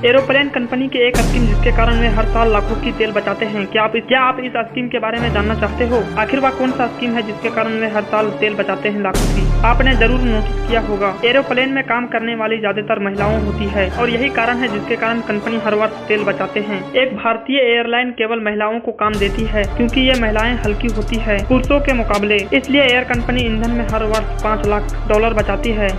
Aeroplane company की एक scheme जिसके कारण वे हर साल लाखों की तेल बचाते हैं। क्या आप इस स्कीम के बारे में जानना चाहते हो? आखिर वह कौन सा स्कीम है जिसके कारण वे हर साल तेल बचाते हैं लाखों की? आपने जरूर नोटिस किया होगा, एरोप्लेन में काम करने वाली ज्यादातर महिलाओं होती है और यही कारण है जिसके कारण कंपनी हर वर्ष तेल बचाते हैं। एक भारतीय एयरलाइन केवल महिलाओं को काम देती है क्योंकि ये महिलाएं हल्की होती है पुरुषों के मुकाबले, इसलिए एयर कंपनी ईंधन में हर वर्ष $5 लाख बचाती है।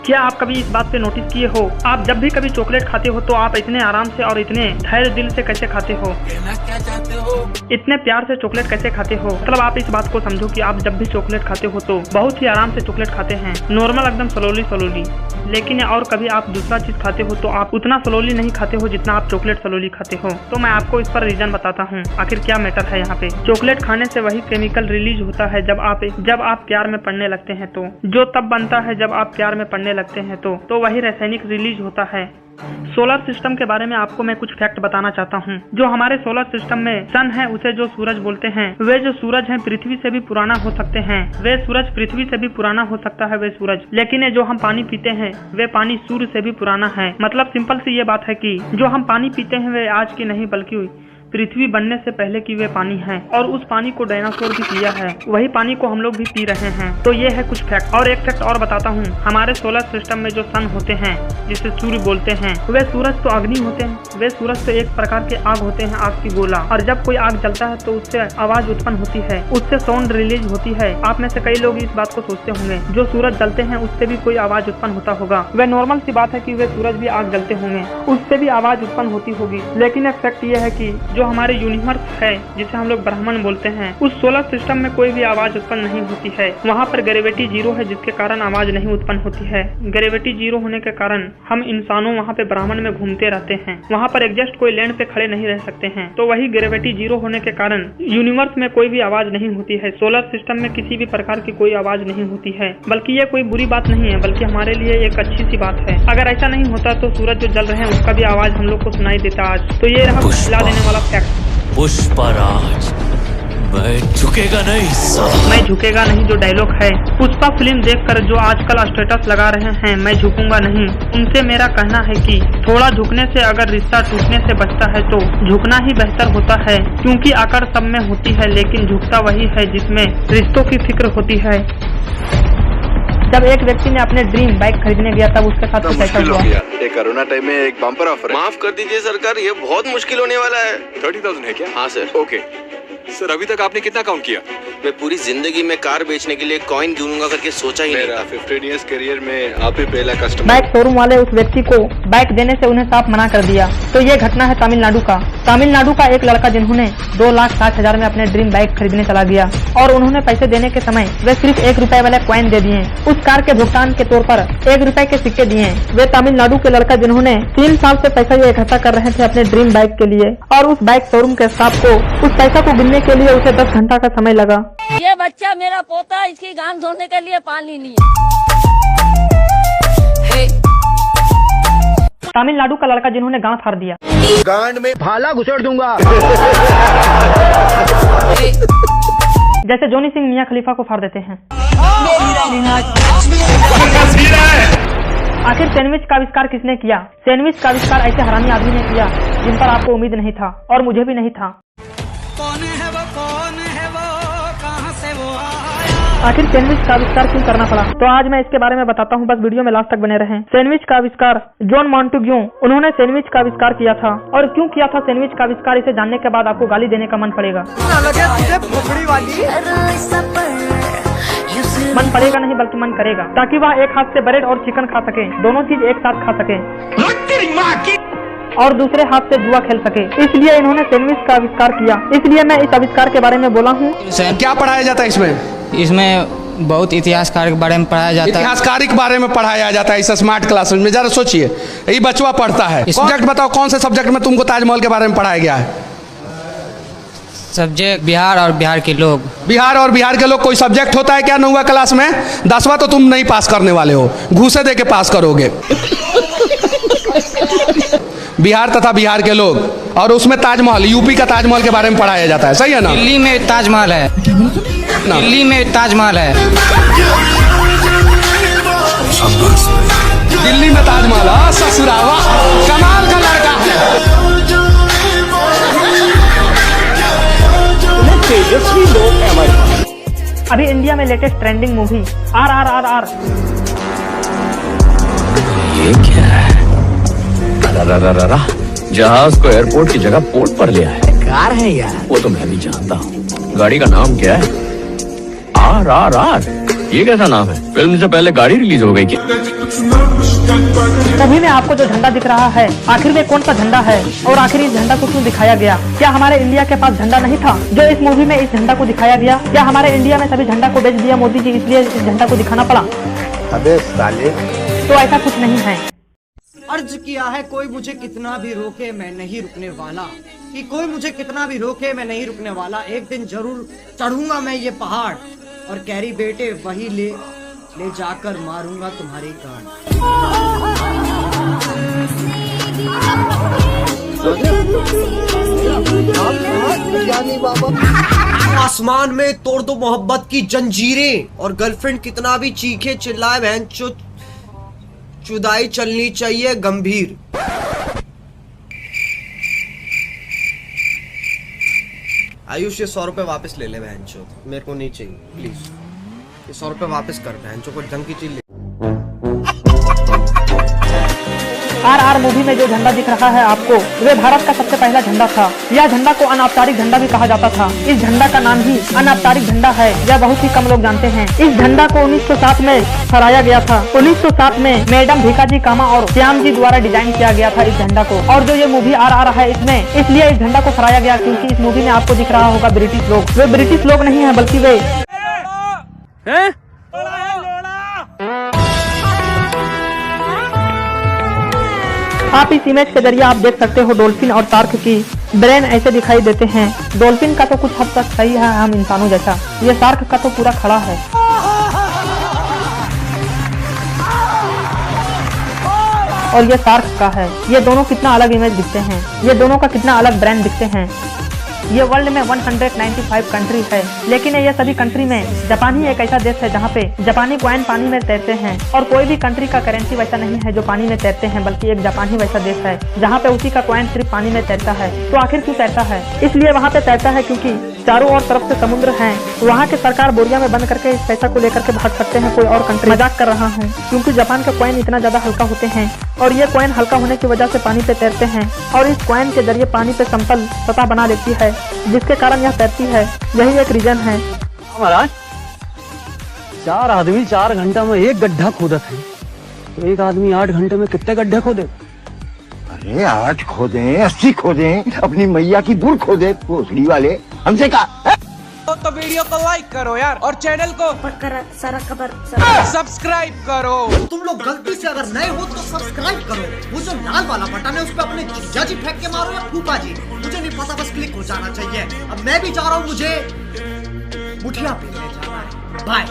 क्या आप कभी इस बात पे नोटिस किए हो, आप जब भी कभी चॉकलेट खाते हो तो आप इतने आराम से और इतने धैर्य दिल से कैसे खाते हो? क्या चाहते हो? इतने प्यार से चॉकलेट कैसे खाते हो? मतलब आप इस बात को समझो कि आप जब भी चॉकलेट खाते हो तो बहुत ही आराम से चॉकलेट खाते हैं, नॉर्मल एकदम स्लोली। लेकिन और कभी आप दूसरा चीज खाते हो तो आप उतना स्लोली नहीं खाते हो जितना आप चॉकलेट स्लोली खाते हो। तो मैं आपको इस पर रीजन बताता हूँ आखिर क्या मैटर है यहाँ पे। चॉकलेट खाने से वही केमिकल रिलीज होता है जब आप प्यार में पड़ने लगते हैं, तो जो तब बनता है जब आप प्यार में पड़ने लगते हैं तो वही रासायनिक रिलीज होता है। सोलर सिस्टम के बारे में आपको मैं कुछ फैक्ट बताना चाहता हूँ। जो हमारे सोलर सिस्टम में सन है उसे जो सूरज बोलते हैं, वे जो सूरज हैं पृथ्वी से भी पुराना हो सकते हैं। वे सूरज पृथ्वी से भी पुराना हो सकता है वे सूरज, लेकिन ये जो हम पानी पीते हैं वे पानी सूर्य से भी पुराना है। मतलब सिंपल सी ये बात है कि जो हम पानी पीते हैं वे आज की नहीं बल्कि पृथ्वी बनने से पहले की वे पानी है, और उस पानी को डायनासोर भी पिया है, वही पानी को हम लोग भी पी रहे हैं। तो ये है कुछ फैक्ट। और एक फैक्ट और बताता हूँ, हमारे सोलर सिस्टम में जो सन होते हैं जिसे सूर्य बोलते हैं, वे सूरज तो अग्नि होते हैं, वे सूरज तो एक प्रकार के आग होते हैं, आग की गोला। और जब कोई आग जलता है तो उससे आवाज उत्पन्न होती है, उससे साउंड रिलीज होती है। आप में से कई लोग इस बात को सोचते होंगे जो सूरज जलते हैं उससे भी कोई आवाज उत्पन्न होता होगा। वह नॉर्मल सी बात है कि वे सूरज भी आग जलते होंगे, उससे भी आवाज उत्पन्न होती होगी। लेकिन एक फैक्ट ये है कि जो हमारे यूनिवर्स है जिसे हम लोग ब्रह्मांड बोलते हैं, उस सोलर सिस्टम में कोई भी आवाज उत्पन्न नहीं होती है। वहाँ पर ग्रेविटी जीरो है जिसके कारण आवाज नहीं उत्पन्न होती है। ग्रेविटी जीरो होने के कारण हम इंसानों वहाँ पे ब्रह्मांड में घूमते रहते हैं, वहाँ पर एग्जैक्ट कोई लैंड पे खड़े नहीं रह सकते हैं। तो वही ग्रेविटी जीरो होने के कारण यूनिवर्स में कोई भी आवाज नहीं होती है, सोलर सिस्टम में किसी भी प्रकार की कोई आवाज नहीं होती है। बल्कि ये कोई बुरी बात नहीं है, बल्कि हमारे लिए एक अच्छी सी बात है। अगर ऐसा नहीं होता तो सूरज जो जल रहे हैं उसका भी आवाज हम लोग को सुनाई देता आज। तो ये रहा हिला देने वाला फैक्ट। पुष्पराज, मैं झुकेगा नहीं जो डायलॉग है पुष्पा फिल्म देखकर जो आजकल स्टेटस लगा रहे हैं मैं झुकूंगा नहीं, उनसे मेरा कहना है कि थोड़ा झुकने से अगर रिश्ता टूटने से बचता है तो झुकना ही बेहतर होता है, क्योंकि आकर सब में होती है लेकिन झुकता वही है जिसमें रिश्तों की फिक्र होती है। जब एक व्यक्ति ने अपने ड्रीम बाइक खरीदने गया तब उसके साथ कुछ ऐसा हुआ। ये कोरोना टाइम में एक बम्पर ऑफर है। माफ कर दीजिए सरकार, ये बहुत मुश्किल होने वाला है। 30,000 है क्या? हाँ सर। ओके सर, अभी तक आपने कितना काउंट किया? मैं पूरी जिंदगी में कार बेचने के लिए कॉइन ढूंढूंगा करके सोचा ही नहीं था। 15 इयर्स करियर में आप ही पहला कस्टमर। बाइक शोरूम वाले उस व्यक्ति को बाइक देने से उन्हें साफ मना कर दिया। तो ये घटना है तमिलनाडु का एक लड़का जिन्होंने 2,60,000 में अपने ड्रीम बाइक खरीदने चला गया और उन्होंने पैसे देने के समय वे सिर्फ ₹1 वाले कॉइन दे दिए। उस कार के भुगतान के तौर पर ₹1 के सिक्के दिए। वे तमिलनाडु के लड़का जिन्होंने 3 साल से पैसा ये इकट्ठा कर रहे थे अपने ड्रीम बाइक के लिए, और उस बाइक शोरूम के स्टाफ को उस पैसा को गिनने के लिए उसे 10 घंटा का समय लगा। ये बच्चा मेरा पोता, इसकी गांड धोने के लिए पानी नहीं है। तमिलनाडु का लड़का जिन्होंने गांठ फाड़ दिया, गांड में भाला घुसेड़ दूंगा। जैसे जॉनी सिंह मियां खलीफा को फाड़ देते हैं। आखिर सैंडविच का आविष्कार किसने किया? सैंडविच का आविष्कार ऐसे हरामी आदमी ने किया जिन पर आपको उम्मीद नहीं था और मुझे भी नहीं था। कौन है वो, कहां से वो आया? आखिर सैंडविच का आविष्कार क्यों करना पड़ा? तो आज मैं इसके बारे में बताता हूँ, बस वीडियो में लास्ट तक बने रहें। सैंडविच का आविष्कार जॉन मॉन्टेग्यू, उन्होंने सैंडविच का आविष्कार किया था। और क्यों किया था सैंडविच का आविष्कार, इसे जानने के बाद आपको गाली देने का मन पड़ेगा। मन पड़ेगा नहीं बल्कि मन करेगा, ताकि वह एक हाथ से ब्रेड और चिकन खा सके, दोनों चीज एक साथ खा सके, और दूसरे हाथ से जुआ खेल सके। इसलिए इन्होंने सैंडविच का आविष्कार किया। इसलिए मैं इस आविष्कार के बारे में बोला हूँ। क्या पढ़ाया जाता है इसमें? इसमें बहुत इतिहासकार के बारे में पढ़ाया जाता है। इतिहासकारी के बारे में पढ़ाया जाता है इस स्मार्ट क्लास में। जरा सोचिए, ये बचवा पढ़ता है। सब्जेक्ट बताओ, कौन से सब्जेक्ट में तुमको ताजमहल के बारे में पढ़ाया गया है? सब्जेक्ट बिहार और बिहार के लोग। बिहार और बिहार के लोग कोई सब्जेक्ट होता है क्या 9वीं क्लास में? 10वां तो तुम नहीं पास करने वाले हो, घूसे दे के पास करोगे। बिहार तथा बिहार के लोग, और उसमें ताजमहल, यूपी का ताजमहल के बारे में पढ़ाया जाता है, सही है ना? दिल्ली में ताजमहल है, दिल्ली में ताजमहल है, दिल्ली में ताजमहल। ससुरा, वाह, कमाल का लड़का। अभी इंडिया में लेटेस्ट ट्रेंडिंग मूवी RRR। ये क्या है? जहाज को एयरपोर्ट की जगह पोर्ट पर ले आया। कार है यार। वो तो मैं भी जानता हूँ। गाड़ी का नाम क्या है? RRR। ये कैसा नाम है? फिल्म से पहले गाड़ी रिलीज हो गई क्या? मूवी में आपको जो झंडा दिख रहा है, आखिर में कौन सा झंडा है और आखिर इस झंडा को क्यों दिखाया गया? क्या हमारे इंडिया के पास झंडा नहीं था जो इस मूवी में इस झंडा को दिखाया गया? क्या हमारे इंडिया में सभी झंडा को बेच दिया मोदी जी, इसलिए इस झंडा को दिखाना पड़ा? अबे साले। तो ऐसा कुछ नहीं है। अर्ज किया है कोई मुझे कितना भी रोके मैं नहीं रुकने वाला, कि कोई मुझे कितना भी रोके मैं नहीं रुकने वाला। एक दिन जरूर चढ़ूंगा मैं ये पहाड़ और कैरी बेटे वही ले जाकर मारूंगा तुम्हारी कान। आसमान में तोड़ दो मोहब्बत की जंजीरें और गर्लफ्रेंड कितना भी चीखे चिल्लाए बहन चुदाई चलनी चाहिए गंभीर। आयुष ये 100 रुपए वापस ले ले बहन चो, मेरे को नहीं चाहिए प्लीज। ये 100 रुपए वापस कर बहन चो, कोई ढंग की चीज ले। RR मूवी में जो झंडा दिख रहा है आपको, वे भारत का सबसे पहला झंडा था। यह झंडा को अनौपचारिक झंडा भी कहा जाता था। इस झंडा का नाम ही अनौपचारिक झंडा है, यह बहुत ही कम लोग जानते हैं। इस झंडा को 1907 में फहराया गया था। 1907 में मैडम भीकाजी कामा और श्याम जी द्वारा डिजाइन किया गया था इस झंडा को। और जो ये मूवी RR है, इसमें इसलिए इस झंडा को फहराया गया क्योंकि इस मूवी में आपको दिख रहा होगा ब्रिटिश लोग। वे ब्रिटिश लोग नहीं है, बल्कि वे आप इस इमेज के जरिए आप देख सकते हो डॉल्फिन और शार्क की ब्रेन ऐसे दिखाई देते हैं। डॉल्फिन का तो कुछ हद तक सही है, हम इंसानों जैसा। ये शार्क का तो पूरा खड़ा है। और ये शार्क का है। ये दोनों कितना अलग इमेज दिखते हैं, ये दोनों का कितना अलग ब्रेन दिखते हैं। ये वर्ल्ड में 195 कंट्री है, लेकिन ये सभी कंट्री में जापान ही एक ऐसा देश है जहाँ पे जापानी कॉइन पानी में तैरते हैं। और कोई भी कंट्री का करेंसी वैसा नहीं है जो पानी में तैरते हैं, बल्कि एक जापान ही वैसा देश है जहाँ पे उसी का कॉइन सिर्फ पानी में तैरता है। तो आखिर क्यों तैरता है? इसलिए वहाँ पे तैरता है क्योंकि चारों ओर तरफ से समुद्र हैं। वहाँ की सरकार बोरिया में बंद करके इस पैसा को लेकर के भाग सकते हैं कोई और कंट्री। मजाक कर रहा हूँ, क्योंकि जापान के कॉइन इतना ज्यादा हल्का होते हैं और ये कॉइन हल्का होने की वजह से पानी पे तैरते हैं। और इस कॉइन के जरिए पानी पे समतल सतह बना देती है, जिसके कारण यह तैरती है। यही एक रीजन है। महाराज 4 आदमी 4 घंटा में एक गड्ढा खोदत है, तो एक आदमी 8 घंटे में कितने गड्ढे खोदे? अरे 8 खोदे 80 खोदे, अपनी मैया की दूर खोदे भोसड़ी वाले, हमसे कहा। तो वीडियो को लाइक करो यार और चैनल को सब्सक्राइब करो। तुम लोग गलती से अगर नए हो तो सब्सक्राइब करो। वो जो लाल वाला बटन है उस पर अपने जीजा जी फेंक के मारो या फूफा जी, मुझे नहीं पता, बस क्लिक हो जाना चाहिए। अब मैं भी जा रहा हूँ, मुझे मुठिया पीने जाना है। बाय।